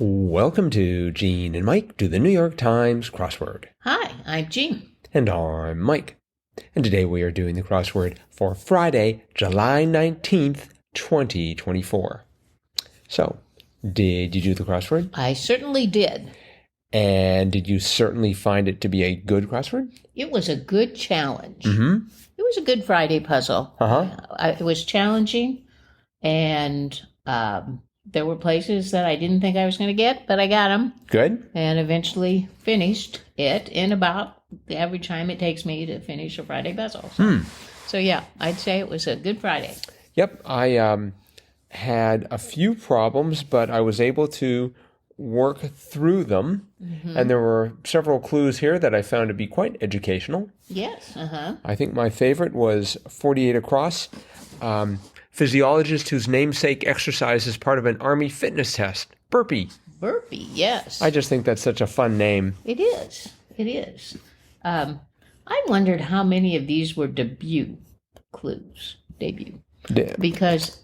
Welcome to Gene and Mike do the New York Times crossword. Hi, I'm Jean. And I'm Mike. And today we are doing the crossword for Friday, July 19th, 2024. So, did you do the crossword? I certainly did. And did you certainly find it to be a good crossword? It was a good challenge. Mm-hmm. It was a good Friday puzzle. Uh-huh. It was challenging, and there were places that I didn't think I was going to get, but I got them. Good. And eventually finished it in about the average time it takes me to finish a Friday puzzle. So yeah, I'd say it was a good Friday. Yep. I had a few problems, but I was able to work through them. Mm-hmm. And there were several clues here that I found to be quite educational. Yes. I think my favorite was 48 across. Physiologist whose namesake exercise is part of an Army fitness test. BURPEE. BURPEE, yes. I just think that's such a fun name. It is. It is. I wondered how many of these were debut clues. Because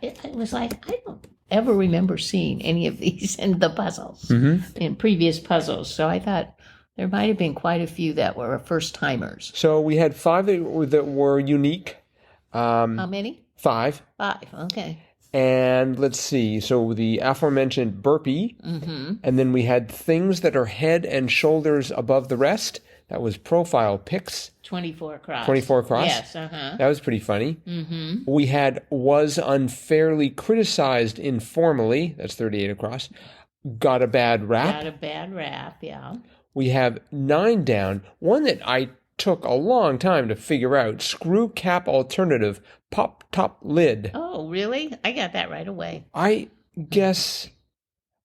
it was like, I don't ever remember seeing any of these in the puzzles, in previous puzzles. So I thought there might have been quite a few that were first-timers. So we had 5 that were unique. How many? 5. 5, okay. And let's see. So the aforementioned BURPEE. And then we had things that are head and shoulders above the rest. That was profile pics. 24 across. 24 across? Yes, That was pretty funny. We had was unfairly criticized informally. That's 38 across. Got a bad rap. Got a bad rap, yeah. We have 9 down. One that I took a long time to figure out. Screw cap alternative. Pop top lid. Oh, really? I got that right away. I guess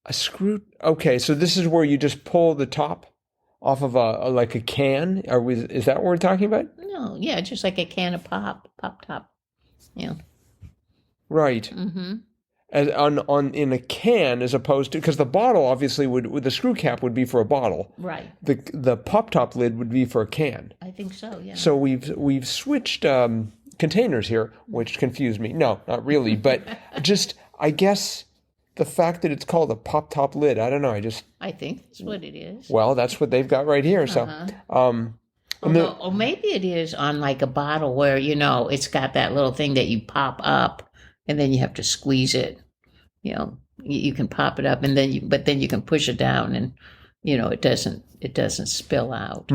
a screw. Okay, so this is where you just pull the top off of like a can. Is that what we're talking about? No, yeah, just like a can of pop top. Yeah. Right. As in a can as opposed to, because the bottle obviously would the screw cap would be for a bottle. Right. The pop top lid would be for a can. I think so. Yeah. So we've switched containers here, which confused me. No, not really, but just I guess the fact that it's called a pop top lid. I don't know. I think that's what it is. Well, that's what they've got right here. So, or maybe it is on like a bottle where it's got that little thing that you pop up, and then you have to squeeze it. You can pop it up, and then you can push it down, and it doesn't spill out.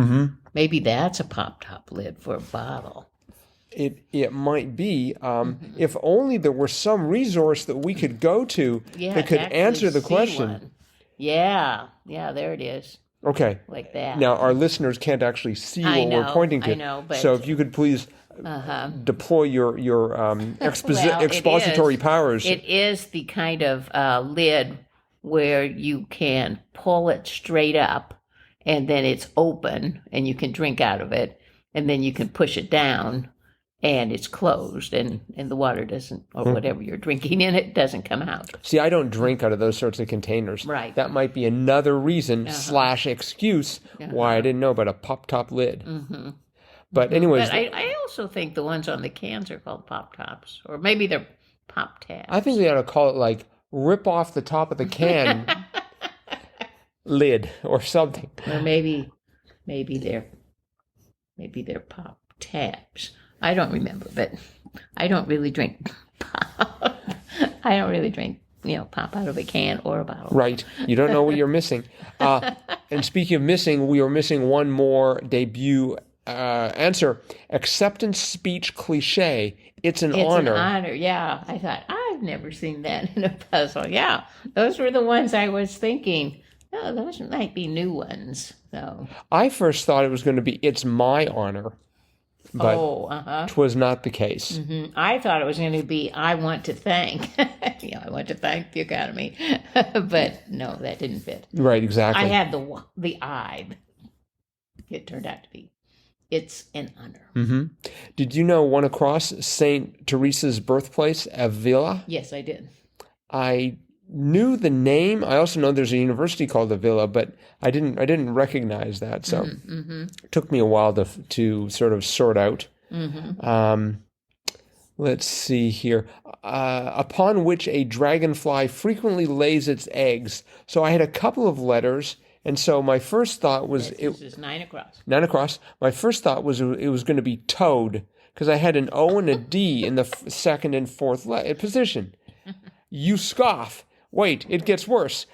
Maybe that's a pop top lid for a bottle. It might be. If only there were some resource that we could go to that could answer the question. One. Yeah, there it is. Okay. Like that. Now, our listeners can't actually see what we're pointing to. I know, but so if you could please deploy your expository powers. It is the kind of lid where you can pull it straight up, and then it's open, and you can drink out of it, and then you can push it down, and it's closed, and the water doesn't, or whatever you're drinking in it, doesn't come out. See, I don't drink out of those sorts of containers. Right. That might be another reason / excuse why I didn't know about a pop-top lid. But anyways. But I also think the ones on the cans are called pop-tops, or maybe they're pop-tabs. I think they ought to call it like rip off the top of the can lid or something. Or maybe they're pop-tabs. I don't remember, but I don't really drink pop. I don't really drink, pop out of a can or a bottle. Right. You don't know what you're missing. And speaking of missing, we are missing one more debut answer. Acceptance speech cliche. It's an honor. It's an honor, yeah. I thought, I've never seen that in a puzzle. Yeah, those were the ones I was thinking. Oh, those might be new ones. So I first thought it was going to be it's my honor. But 'twas not the case. I thought it was going to be, I want to thank. I want to thank the Academy. But no, that didn't fit. Right, exactly. I had the I. It turned out to be, it's an honor. Did you know one across St. Teresa's birthplace, Avila? Yes, I did. I knew the name. I also know there's a university called Avila, but I didn't recognize that. So it took me a while to sort of sort out. Let's see here. Upon which a dragonfly frequently lays its eggs. So I had a couple of letters, and so my first thought was... This is 9 across. 9 across. My first thought was it was going to be toad, because I had an O and a D in the second and fourth position. You scoff. Wait, it gets worse.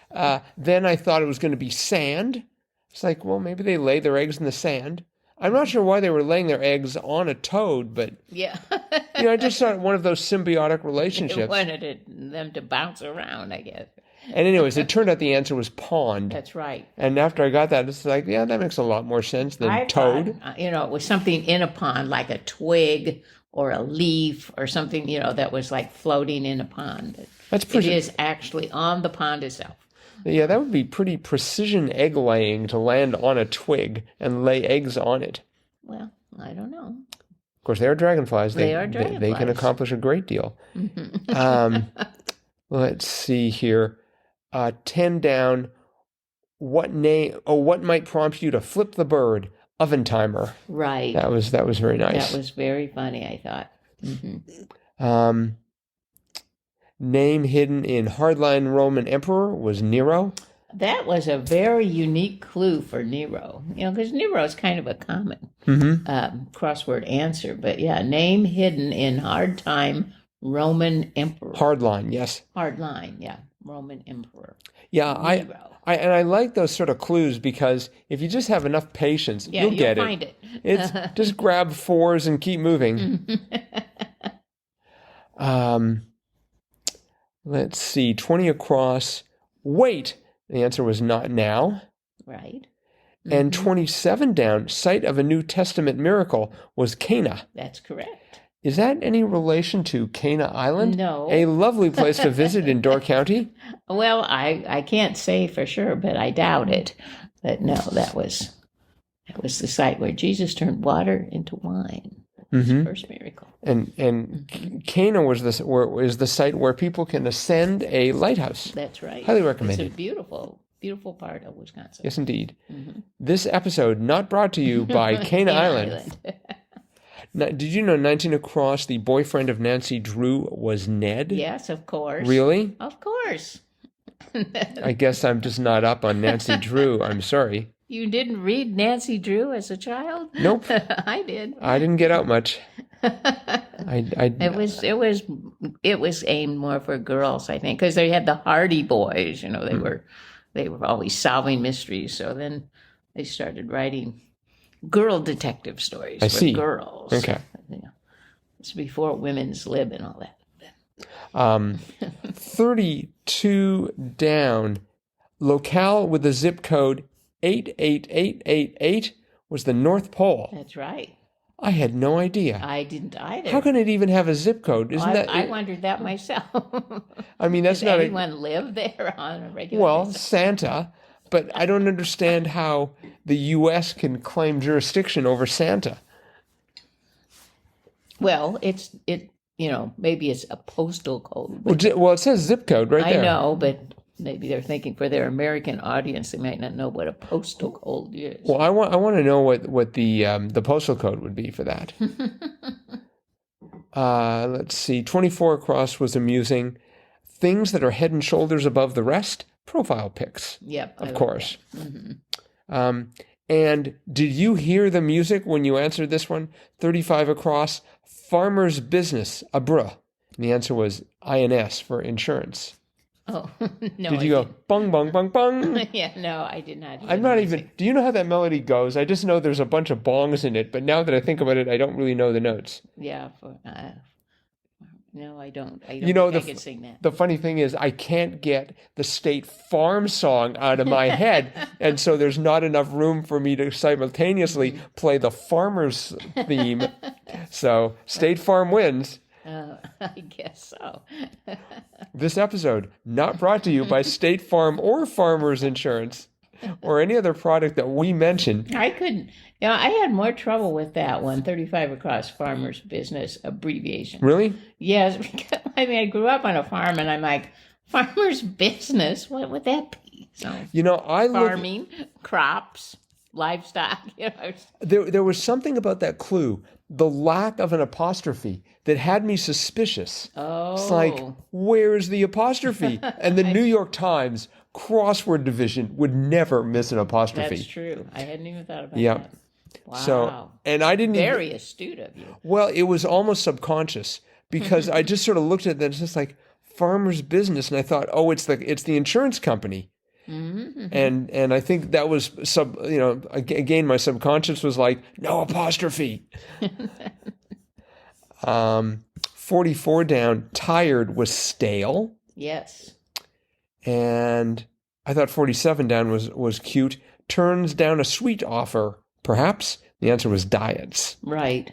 Then I thought it was going to be sand. It's like, well, maybe they lay their eggs in the sand. I'm not sure why they were laying their eggs on a toad, but yeah, I just thought one of those symbiotic they relationships. wanted them to bounce around, I guess. And anyways, it turned out the answer was pond. That's right. And after I got that, it's like, yeah, that makes a lot more sense than I toad. thought, it was something in a pond, like a twig or a leaf or something, that was like floating in a pond. That's pretty. It is actually on the pond itself. Yeah, that would be pretty precision egg laying to land on a twig and lay eggs on it. Well, I don't know. Of course, they are dragonflies. They are dragonflies. They can accomplish a great deal. Let's see here. 10 down. What might prompt you to flip the bird? Oven timer. Right. That was very nice. That was very funny, I thought. Mm-hmm. Name hidden in hardline Roman emperor was Nero. That was a very unique clue for Nero, because Nero is kind of a common crossword answer. But yeah, name hidden in hard time Roman emperor. Hardline, yes. Hardline, yeah, Roman emperor. Yeah, Nero. I like those sort of clues because if you just have enough patience, you'll get find it. It's just grab 4s and keep moving. Let's see, 20 across. Wait, the answer was not now. Right. And 27 down, site of a New Testament miracle was Cana. That's correct. Is that any relation to Cana Island? No. A lovely place to visit in Door County? Well, I can't say for sure, but I doubt it. But no, that was the site where Jesus turned water into wine. His first miracle. And Cana is the site where people can ascend a lighthouse. That's right. Highly recommended. It's a beautiful, beautiful part of Wisconsin. Yes, indeed. This episode not brought to you by Cana Island. Now, did you know 19 across, the boyfriend of Nancy Drew was Ned? Yes, of course. Really? Of course. I guess I'm just not up on Nancy Drew. I'm sorry. You didn't read Nancy Drew as a child? Nope. I did. I didn't get out much. It was aimed more for girls, I think, because they had the Hardy Boys. They were always solving mysteries. So then they started writing girl detective stories for girls. Okay. It's before women's lib and all that. 32 down. Locale with the zip code 88888 was the North Pole. That's right. I had no idea. I didn't either. How can it even have a zip code? I wondered that myself. I mean, that's Did not anyone live there on a regular well, basis? Santa, but I don't understand how the U.S. can claim jurisdiction over Santa. Well, maybe it's a postal code. Well, it says zip code right there. I know, but maybe they're thinking for their American audience, they might not know what a postal code is. Well, I want to know what the postal code would be for that. Let's see. 24 across was amusing. Things that are head and shoulders above the rest. Profile pics. Yep. Of course. And did you hear the music when you answered this one? 35 across. Farmer's business. Abra. And the answer was INS for insurance. Oh, no. Did you go bung, bung, bung, bung? Yeah, no, I did not. I'm not even. Do you know how that melody goes? I just know there's a bunch of bongs in it, but now that I think about it, I don't really know the notes. Yeah. No, I don't. I can sing that. The funny thing is, I can't get the State Farm song out of my head, and so there's not enough room for me to simultaneously play the farmer's theme. So State Farm wins. I guess so. This episode not brought to you by State Farm or Farmers Insurance or any other product that we mentioned. I couldn't. I had more trouble with that one, 35 across farmer's business abbreviation. Really? Yes. Because, I grew up on a farm and I'm like, farmer's business? What would that be? So, farming, crops, livestock. There was something about that clue. the lack of an apostrophe that had me suspicious. Oh. It's like, where's the apostrophe? And the New York Times crossword division would never miss an apostrophe. That's true. I hadn't even thought about Yeah. that. Wow. So, and I didn't Very astute of you. Well, it was almost subconscious because I just sort of looked at that. It's just like farmer's business, and I thought, oh, it's the insurance company. Mm-hmm. And I think that was again, my subconscious was like, no apostrophe. 44 down, tired was stale. Yes. And I thought 47 down was cute. Turns down a sweet offer, perhaps. The answer was diets. Right.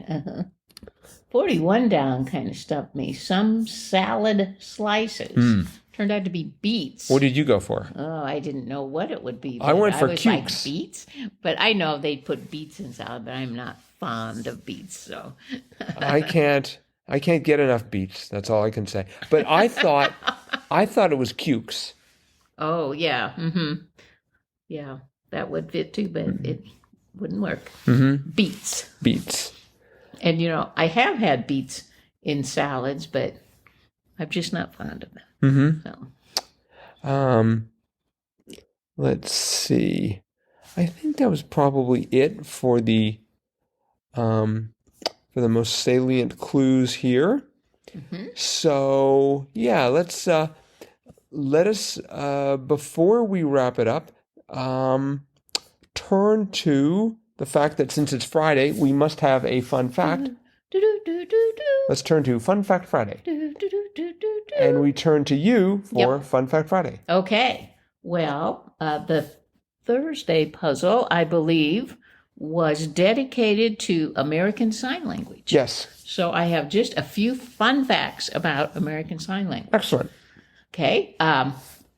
41 down kind of stumped me. Some salad slices. Turned out to be beets. What did you go for? Oh, I didn't know what it would be. I went for was cukes. Like beets, but I know they put beets in salad, but I'm not fond of beets, so. I can't get enough beets. That's all I can say. But I thought it was cukes. Oh yeah, yeah, that would fit too, but it wouldn't work. Beets. And I have had beets in salads, but I'm just not fond of them. So. Let's see. I think that was probably it for the most salient clues here. So yeah, let us before we wrap it up, turn to the fact that since it's Friday, we must have a fun fact. Let's turn to Fun Fact Friday. And we turn to you for Fun Fact Friday. Okay. Well, the Thursday puzzle, I believe, was dedicated to American Sign Language. Yes. So I have just a few fun facts about American Sign Language. Excellent. Okay.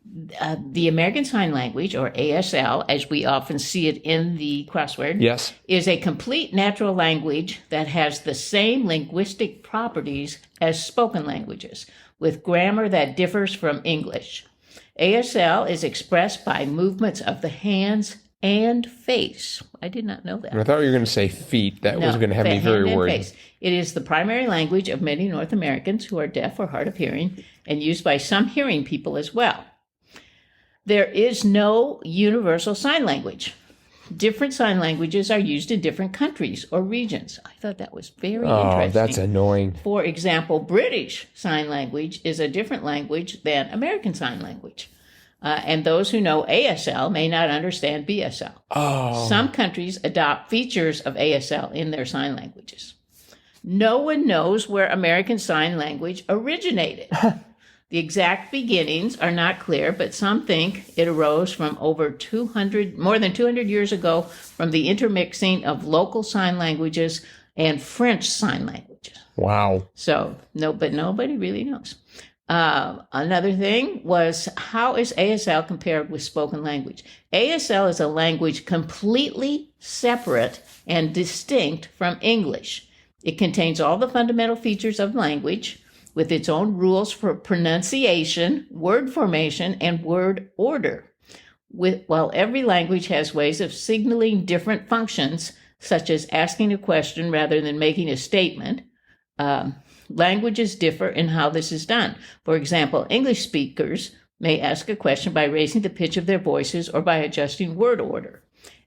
The American Sign Language, or ASL, as we often see it in the crossword, yes, is a complete natural language that has the same linguistic properties as spoken languages, with grammar that differs from English. ASL is expressed by movements of the hands and face. I did not know that. I thought you were going to say feet. That was going to have me very worried. Face. It is the primary language of many North Americans who are deaf or hard of hearing, and used by some hearing people as well. There is no universal sign language. Different sign languages are used in different countries or regions. I thought that was very interesting. Oh, that's annoying. For example, British Sign Language is a different language than American Sign Language. And those who know ASL may not understand BSL. Oh. Some countries adopt features of ASL in their sign languages. No one knows where American Sign Language originated. The exact beginnings are not clear, but some think it arose from more than 200 years ago from the intermixing of local sign languages and French sign languages. Wow. So, but nobody really knows. Another thing was, how is ASL compared with spoken language? ASL is a language completely separate and distinct from English. It contains all the fundamental features of language, with its own rules for pronunciation, word formation, and word order. While every language has ways of signaling different functions, such as asking a question rather than making a statement, languages differ in how this is done. For example, English speakers may ask a question by raising the pitch of their voices or by adjusting word order.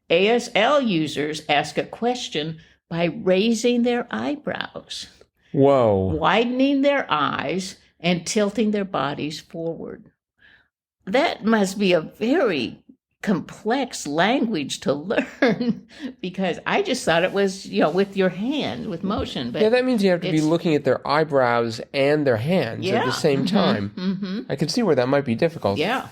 ASL users ask a question by raising their eyebrows, widening their eyes, and tilting their bodies forward. That must be a very complex language to learn, because I just thought it was, with your hand, with motion. But yeah, that means you have to be looking at their eyebrows and their hands at the same time. I can see where that might be difficult. Yeah.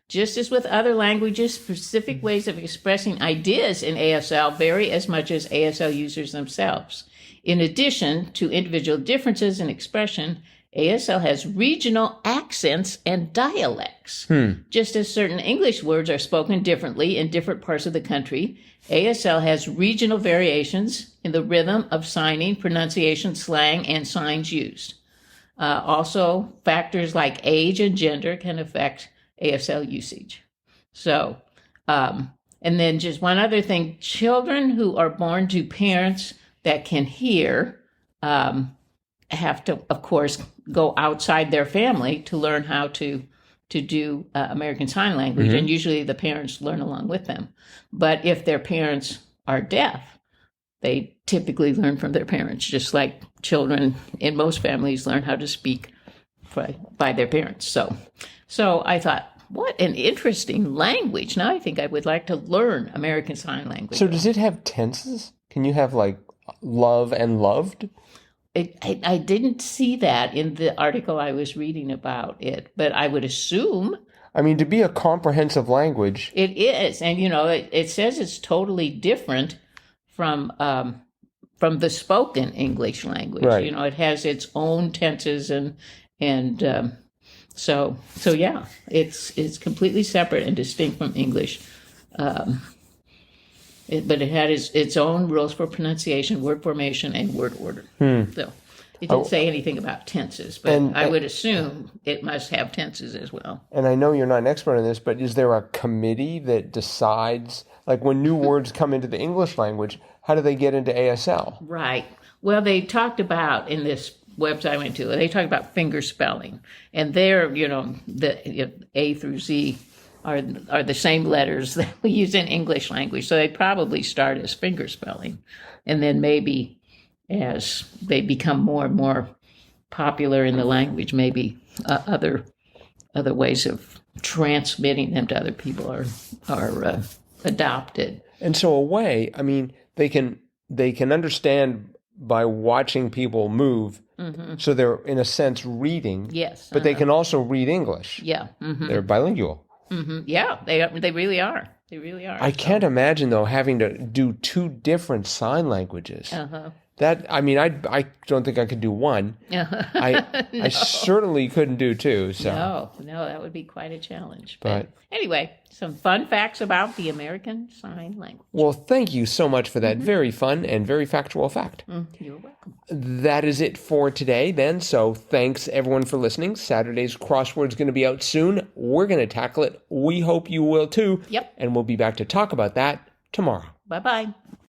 Just as with other languages, specific ways of expressing ideas in ASL vary as much as ASL users themselves. In addition to individual differences in expression, ASL has regional accents and dialects. Just as certain English words are spoken differently in different parts of the country, ASL has regional variations in the rhythm of signing, pronunciation, slang, and signs used. Also, factors like age and gender can affect ASL usage. So, and then just one other thing, children who are born to parents that can hear have to, of course, go outside their family to learn how to do American Sign Language, and usually the parents learn along with them. But if their parents are deaf, they typically learn from their parents, just like children in most families learn how to speak by their parents. So I thought, what an interesting language. Now I think I would like to learn American Sign Language. So does it have tenses? Can you have like love and loved? I didn't see that in the article I was reading about it, but I would assume. I mean, to be a comprehensive language. It is. And, it says it's totally different from the spoken English language. Right. It has its own tenses and so yeah, it's completely separate and distinct from English. But it had its own rules for pronunciation, word formation, and word order. So it didn't say anything about tenses, but I would assume it must have tenses as well. And I know you're not an expert on this, but is there a committee that decides, like when new words come into the English language, how do they get into ASL? Right. Well, they talked about in this website I went to, they talked about finger spelling, and there, the A through Z are the same letters that we use in English language. So they probably start as finger spelling. And then maybe as they become more and more popular in the language, maybe other ways of transmitting them to other people are adopted. And so a way, I mean, they can understand by watching people move. So they're, in a sense, reading. Yes. But they can also read English. Yeah. They're bilingual. Yeah, they really are. They really are. I can't imagine, though, having to do two different sign languages. That, I mean, I don't think I could do one. I certainly couldn't do two. So No, that would be quite a challenge. But anyway, some fun facts about the American Sign Language. Well, thank you so much for that very fun and very factual fact. You're welcome. That is it for today, then. So thanks, everyone, for listening. Saturday's crossword's going to be out soon. We're going to tackle it. We hope you will, too. Yep. And we'll be back to talk about that tomorrow. Bye-bye.